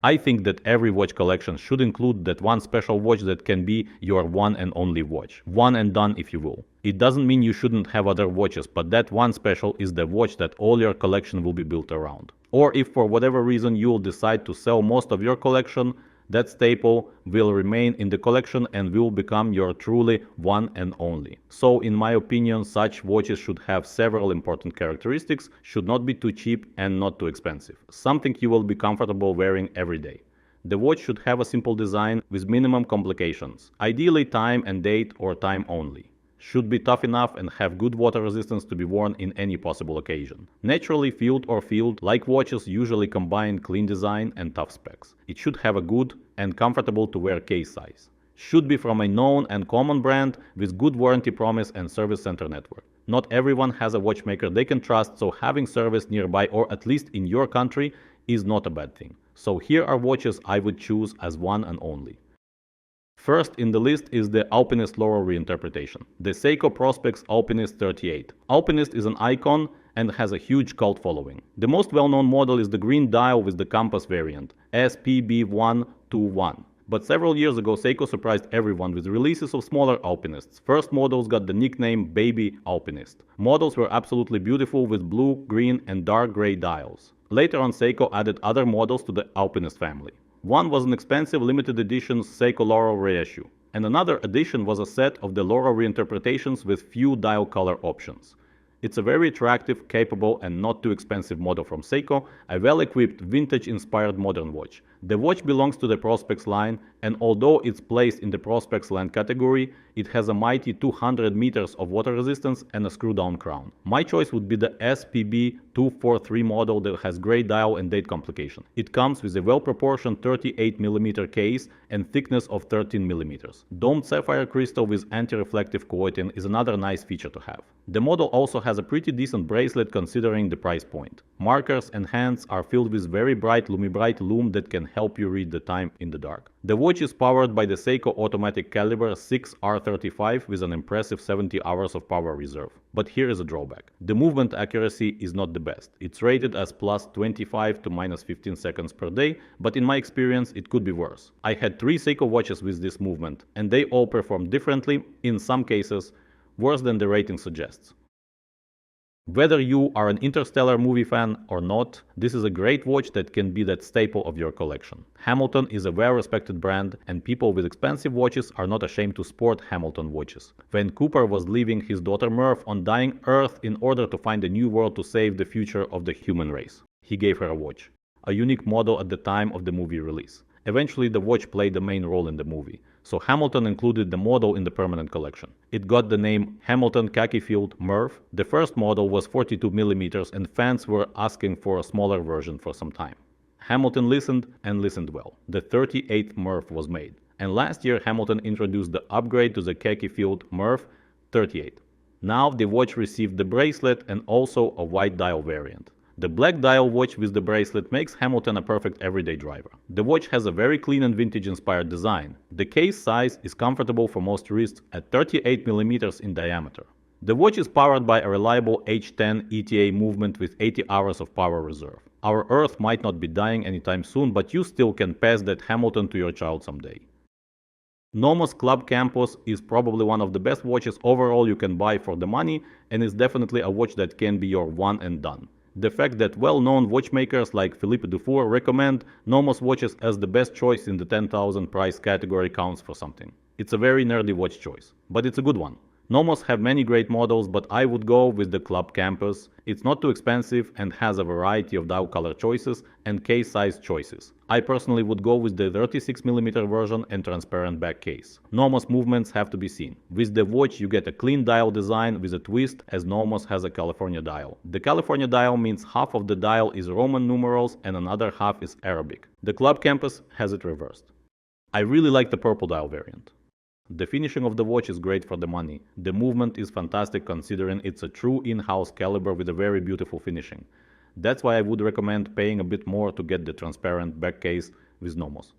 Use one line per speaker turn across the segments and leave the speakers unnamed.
I think that every watch collection should include that one special watch that can be your one and only watch. One and done, if you will. It doesn't mean you shouldn't have other watches, but that one special is the watch that all your collection will be built around. Or if for whatever reason you will decide to sell most of your collection, that staple will remain in the collection and will become your truly one and only. So in my opinion, such watches should have several important characteristics, should not be too cheap and not too expensive. Something you will be comfortable wearing every day. The watch should have a simple design with minimum complications, ideally time and date or time only. Should be tough enough and have good water resistance to be worn in any possible occasion. Naturally filled, like watches usually combine clean design and tough specs. It should have a good and comfortable to wear case size. Should be from a known and common brand with good warranty promise and service center network. Not everyone has a watchmaker they can trust, so having service nearby or at least in your country is not a bad thing. So here are watches I would choose as one and only. First in the list is the Alpinist Laurel Reinterpretation, the Seiko Prospex Alpinist 38. Alpinist is an icon and has a huge cult following. The most well-known model is the green dial with the compass variant, SPB121. But several years ago, Seiko surprised everyone with releases of smaller Alpinists. First models got the nickname Baby Alpinist. Models were absolutely beautiful with blue, green and dark gray dials. Later on, Seiko added other models to the Alpinist family. One was an expensive limited edition Seiko Laurel reissue, and another edition was a set of the Laurel reinterpretations with few dial color options. It's a very attractive, capable and not too expensive model from Seiko, a well-equipped vintage-inspired modern watch. The watch belongs to the Prospex line, and although it's placed in the Prospex line category, it has a mighty 200 meters of water resistance and a screw-down crown. My choice would be the SPB243 model that has gray dial and date complication. It comes with a well-proportioned 38mm case and thickness of 13mm. Domed sapphire crystal with anti-reflective coating is another nice feature to have. The model also has a pretty decent bracelet considering the price point. Markers and hands are filled with very bright LumiBrite lume that can help you read the time in the dark. The watch is powered by the Seiko automatic caliber 6R35 with an impressive 70 hours of power reserve. But here is a drawback. The movement accuracy is not the best. It's rated as plus 25 to minus 15 seconds per day, but in my experience it could be worse. I had 3 Seiko watches with this movement, and they all perform differently, in some cases worse than the rating suggests. Whether you are an interstellar movie fan or not, this is a great watch that can be that staple of your collection. Hamilton is a well-respected brand, and people with expensive watches are not ashamed to sport Hamilton watches. When Cooper was leaving his daughter Murph on dying Earth in order to find a new world to save the future of the human race, he gave her a watch, a unique model at the time of the movie release. Eventually the watch played the main role in the movie, so Hamilton included the model in the permanent collection. It got the name Hamilton Khaki Field Murph. The first model was 42mm and fans were asking for a smaller version for some time. Hamilton listened and listened well. The 38th Murph was made, and last year Hamilton introduced the upgrade to the Khaki Field Murph 38. Now the watch received the bracelet and also a white dial variant. The black dial watch with the bracelet makes Hamilton a perfect everyday driver. The watch has a very clean and vintage-inspired design. The case size is comfortable for most wrists at 38mm in diameter. The watch is powered by a reliable H10 ETA movement with 80 hours of power reserve. Our Earth might not be dying anytime soon, but you still can pass that Hamilton to your child someday. Nomos Club Campus is probably one of the best watches overall you can buy for the money, and is definitely a watch that can be your one and done. The fact that well-known watchmakers like Philippe Dufour recommend Nomos watches as the best choice in the 10,000 price category counts for something. It's a very nerdy watch choice, but it's a good one. Nomos have many great models, but I would go with the Club Campus. It's not too expensive and has a variety of dial color choices and case size choices. I personally would go with the 36mm version and transparent back case. Nomos movements have to be seen. With the watch you get a clean dial design with a twist, as Nomos has a California dial. The California dial means half of the dial is Roman numerals and another half is Arabic. The Club Campus has it reversed. I really like the purple dial variant. The finishing of the watch is great for the money. The movement is fantastic considering it's a true in-house caliber with a very beautiful finishing. That's why I would recommend paying a bit more to get the transparent back case with Nomos.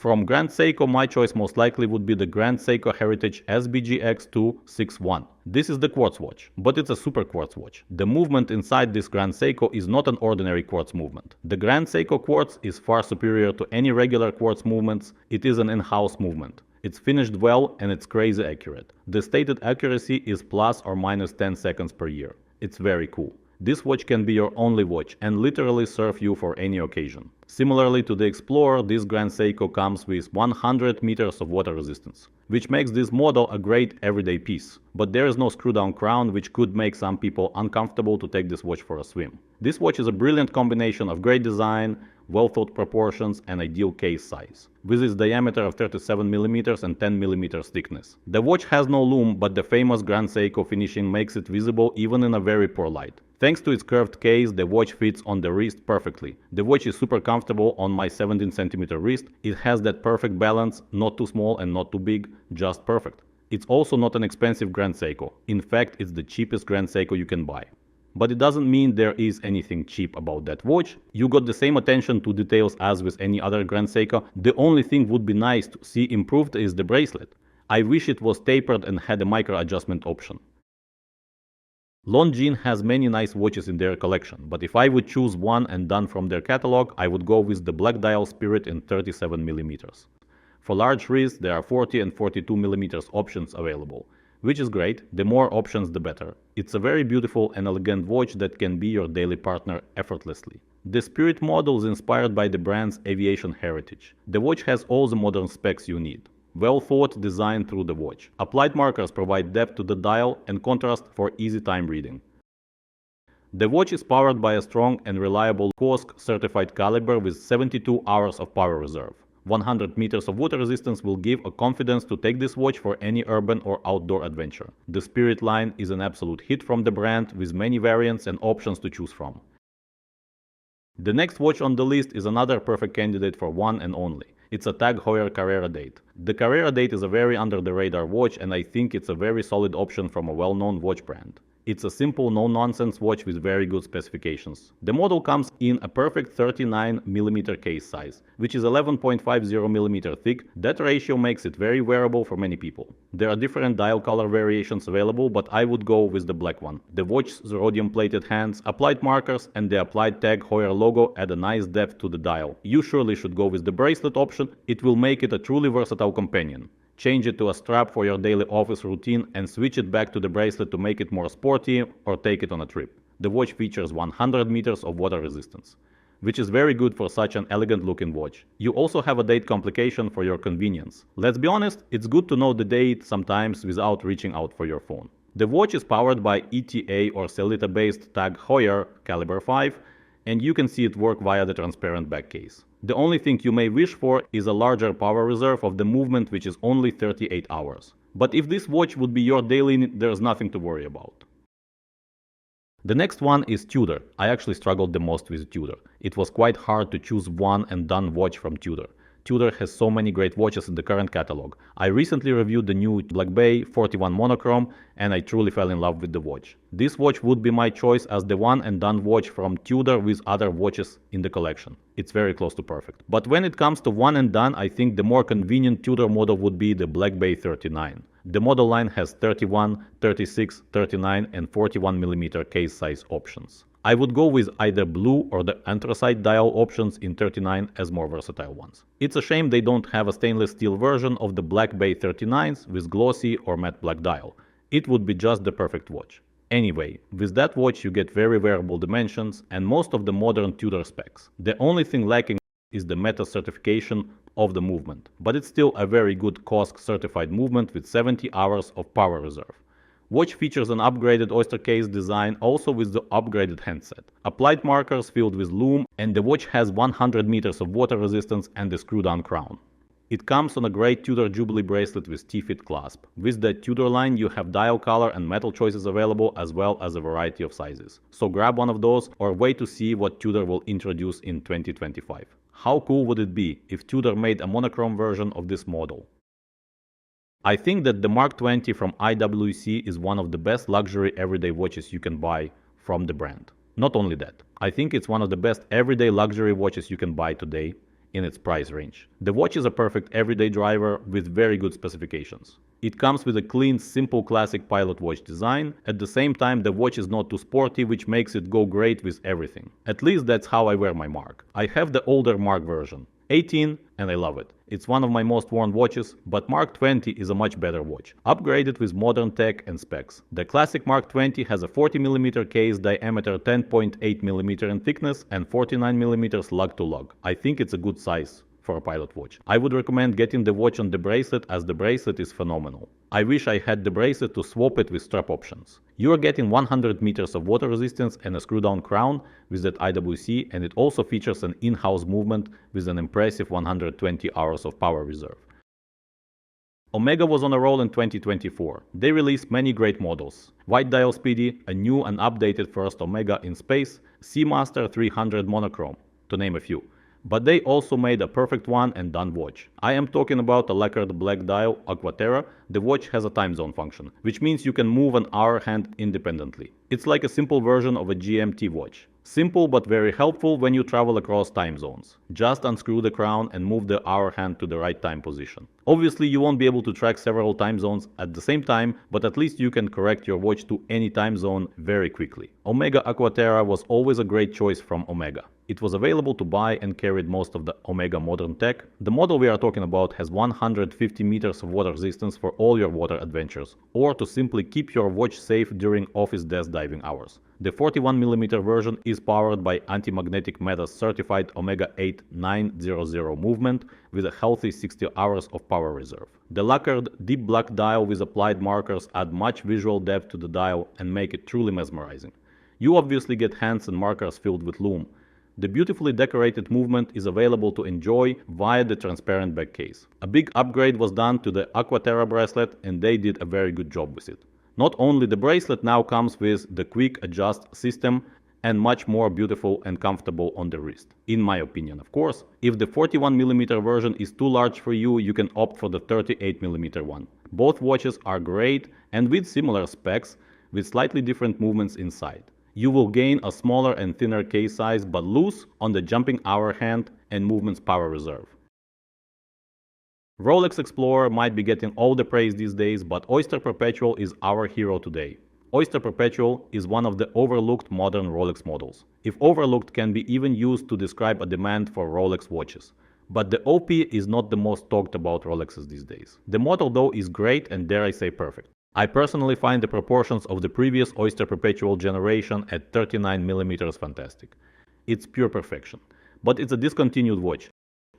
From Grand Seiko, my choice most likely would be the Grand Seiko Heritage SBGX261. This is the quartz watch, but it's a super quartz watch. The movement inside this Grand Seiko is not an ordinary quartz movement. The Grand Seiko quartz is far superior to any regular quartz movements. It is an in-house movement. It's finished well and it's crazy accurate. The stated accuracy is plus or minus 10 seconds per year. It's very cool. This watch can be your only watch and literally serve you for any occasion. Similarly to the Explorer, this Grand Seiko comes with 100 meters of water resistance, which makes this model a great everyday piece. But there is no screw-down crown, which could make some people uncomfortable to take this watch for a swim. This watch is a brilliant combination of great design, well-thought proportions and ideal case size, with its diameter of 37mm and 10mm thickness. The watch has no lume, but the famous Grand Seiko finishing makes it visible even in a very poor light. Thanks to its curved case, the watch fits on the wrist perfectly. The watch is super comfortable on my 17cm wrist. It has that perfect balance, not too small and not too big, just perfect. It's also not an expensive Grand Seiko. In fact, it's the cheapest Grand Seiko you can buy. But it doesn't mean there is anything cheap about that watch. You got the same attention to details as with any other Grand Seiko. The only thing would be nice to see improved is the bracelet. I wish it was tapered and had a micro adjustment option. Longines has many nice watches in their collection, but if I would choose one and done from their catalog, I would go with the Black Dial Spirit in 37mm. For large wrists, there are 40 and 42mm options available, which is great. The more options, the better. It's a very beautiful and elegant watch that can be your daily partner effortlessly. The Spirit model is inspired by the brand's aviation heritage. The watch has all the modern specs you need. Well thought design through the watch. Applied markers provide depth to the dial and contrast for easy time reading. The watch is powered by a strong and reliable COSC certified caliber with 72 hours of power reserve. 100 meters of water resistance will give a confidence to take this watch for any urban or outdoor adventure. The Spirit line is an absolute hit from the brand with many variants and options to choose from. The next watch on the list is another perfect candidate for one and only. It's a TAG Heuer Carrera date. The Carrera date is a very under the radar watch and I think it's a very solid option from a well-known watch brand. It's a simple no-nonsense watch with very good specifications. The model comes in a perfect 39mm case size, which is 11.50mm thick. That ratio makes it very wearable for many people. There are different dial color variations available, but I would go with the black one. The watch's rhodium-plated hands, applied markers, and the applied TAG Heuer logo add a nice depth to the dial. You surely should go with the bracelet option. It will make it a truly versatile companion. Change it to a strap for your daily office routine and switch it back to the bracelet to make it more sporty or take it on a trip. The watch features 100 meters of water resistance, which is very good for such an elegant looking watch. You also have a date complication for your convenience. Let's be honest, it's good to know the date sometimes without reaching out for your phone. The watch is powered by ETA or Celita based TAG Heuer caliber 5 and you can see it work via the transparent back case. The only thing you may wish for is a larger power reserve of the movement, which is only 38 hours. But if this watch would be your daily need, there's nothing to worry about. The next one is Tudor. I actually struggled the most with Tudor. It was quite hard to choose one and done watch from Tudor. Tudor has so many great watches in the current catalog. I recently reviewed the new Black Bay 41 monochrome and I truly fell in love with the watch. This watch would be my choice as the one and done watch from Tudor with other watches in the collection. It's very close to perfect. But when it comes to one and done, I think the more convenient Tudor model would be the Black Bay 39. The model line has 31, 36, 39 and 41mm case size options. I would go with either blue or the anthracite dial options in 39 as more versatile ones. It's a shame they don't have a stainless steel version of the Black Bay 39s with glossy or matte black dial. It would be just the perfect watch. Anyway, with that watch you get very wearable dimensions and most of the modern Tudor specs. The only thing lacking is the META certification of the movement, but it's still a very good COSC certified movement with 70 hours of power reserve. Watch features an upgraded Oyster case design, also with the upgraded handset. Applied markers filled with lume, and the watch has 100 meters of water resistance and a screw-down crown. It comes on a great Tudor Jubilee bracelet with T-fit clasp. With the Tudor line you have dial color and metal choices available as well as a variety of sizes. So grab one of those or wait to see what Tudor will introduce in 2025. How cool would it be if Tudor made a monochrome version of this model? I think that the Mark XX from IWC is one of the best luxury everyday watches you can buy from the brand. Not only that, I think it's one of the best everyday luxury watches you can buy today. in its price range. The watch is a perfect everyday driver with very good specifications. It comes with a clean, simple classic pilot watch design. At the same time, the watch is not too sporty, which makes it go great with everything. At least that's how I wear my Mark. I have the older Mark version, 18, and I love it. It's one of my most worn watches, but Mark 20 is a much better watch, upgraded with modern tech and specs. The classic Mark 20 has a 40mm case, diameter 10.8mm in thickness, and 49mm lug to lug. I think it's a good size for a pilot watch. I would recommend getting the watch on the bracelet, as the bracelet is phenomenal. I wish I had the bracelet to swap it with strap options. You are getting 100 meters of water resistance and a screw-down crown with that IWC, and it also features an in-house movement with an impressive 120 hours of power reserve. Omega was on a roll in 2024. They released many great models. White Dial Speedy, a new and updated first Omega in space, Seamaster 300 monochrome, to name a few. But they also made a perfect one and done watch. I am talking about a lacquered black dial AquaTerra. The watch has a time zone function, which means you can move an hour hand independently. It's like a simple version of a GMT watch. Simple but very helpful when you travel across time zones. Just unscrew the crown and move the hour hand to the right time position. Obviously you won't be able to track several time zones at the same time, but at least you can correct your watch to any time zone very quickly. Omega AquaTerra was always a great choice from Omega. It was available to buy and carried most of the Omega modern tech. The model we are talking about has 150 meters of water resistance for all your water adventures, or to simply keep your watch safe during office desk diving hours. The 41mm version is powered by anti-magnetic metals certified Omega 8900 movement with a healthy 60 hours of power reserve. The lacquered deep black dial with applied markers add much visual depth to the dial and make it truly mesmerizing. You obviously get hands and markers filled with lume. The beautifully decorated movement is available to enjoy via the transparent back case. A big upgrade was done to the AquaTerra bracelet, and they did a very good job with it. Not only the bracelet now comes with the quick adjust system and much more beautiful and comfortable on the wrist. In my opinion, of course. If the 41mm version is too large for you, you can opt for the 38mm one. Both watches are great and with similar specs, with slightly different movements inside. You will gain a smaller and thinner case size but loose on the jumping hour hand and movement's power reserve. Rolex Explorer might be getting all the praise these days, but Oyster Perpetual is our hero today. Oyster Perpetual is one of the overlooked modern Rolex models. If overlooked can be even used to describe a demand for Rolex watches. But the OP is not the most talked about Rolexes these days. The model though is great and dare I say perfect. I personally find the proportions of the previous Oyster Perpetual generation at 39mm fantastic. It's pure perfection. But it's a discontinued watch.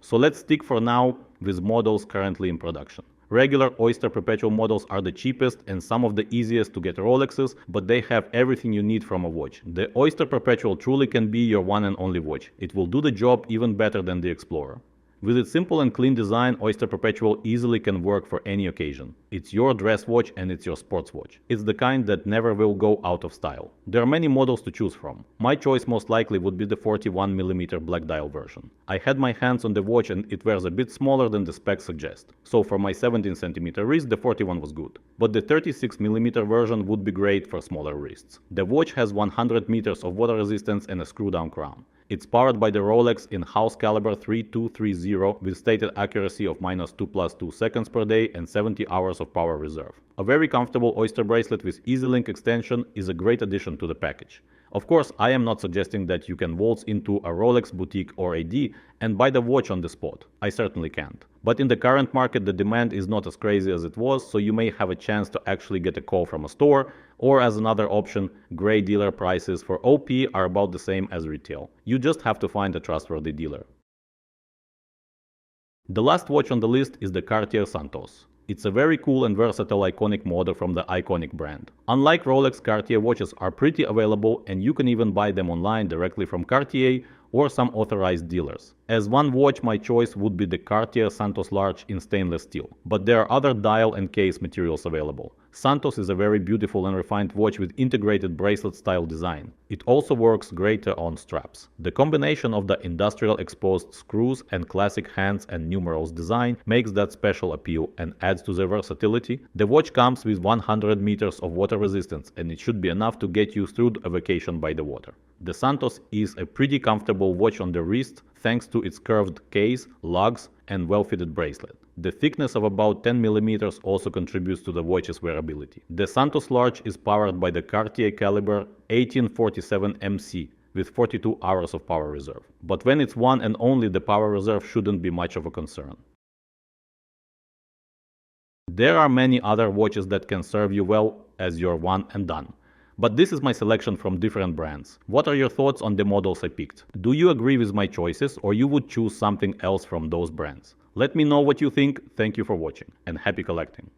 So let's stick for now with models currently in production. Regular Oyster Perpetual models are the cheapest and some of the easiest to get Rolexes, but they have everything you need from a watch. The Oyster Perpetual truly can be your one and only watch. It will do the job even better than the Explorer. With its simple and clean design, Oyster Perpetual easily can work for any occasion. It's your dress watch and it's your sports watch. It's the kind that never will go out of style. There are many models to choose from. My choice most likely would be the 41mm black dial version. I had my hands on the watch and it wears a bit smaller than the specs suggest. So for my 17cm wrist, the 41 was good. But the 36mm version would be great for smaller wrists. The watch has 100 meters of water resistance and a screw-down crown. It's powered by the Rolex in-house caliber 3230 with stated accuracy of -2+2 seconds per day and 70 hours of power reserve. A very comfortable Oyster bracelet with easy link extension is a great addition to the package. Of course, I am not suggesting that you can waltz into a Rolex boutique or AD and buy the watch on the spot. I certainly can't. But in the current market, the demand is not as crazy as it was, so you may have a chance to actually get a call from a store, or as another option, gray dealer prices for OP are about the same as retail. You just have to find a trustworthy dealer. The last watch on the list is the Cartier Santos. It's a very cool and versatile iconic model from the iconic brand. Unlike Rolex, Cartier watches are pretty available and you can even buy them online directly from Cartier or some authorized dealers. As one watch, my choice would be the Cartier Santos Large in stainless steel, but there are other dial and case materials available. Santos is a very beautiful and refined watch with integrated bracelet style design. It also works great on straps. The combination of the industrial exposed screws and classic hands and numerals design makes that special appeal and adds to the versatility. The watch comes with 100 meters of water resistance, and it should be enough to get you through a vacation by the water. The Santos is a pretty comfortable watch on the wrist thanks to its curved case, lugs, and well-fitted bracelet. The thickness of about 10 mm also contributes to the watch's wearability. The Santos Large is powered by the Cartier caliber 1847 MC with 42 hours of power reserve. But when it's one and only, the power reserve shouldn't be much of a concern. There are many other watches that can serve you well as your one and done. But this is my selection from different brands. What are your thoughts on the models I picked? Do you agree with my choices, or you would choose something else from those brands? Let me know what you think. Thank you for watching and happy collecting.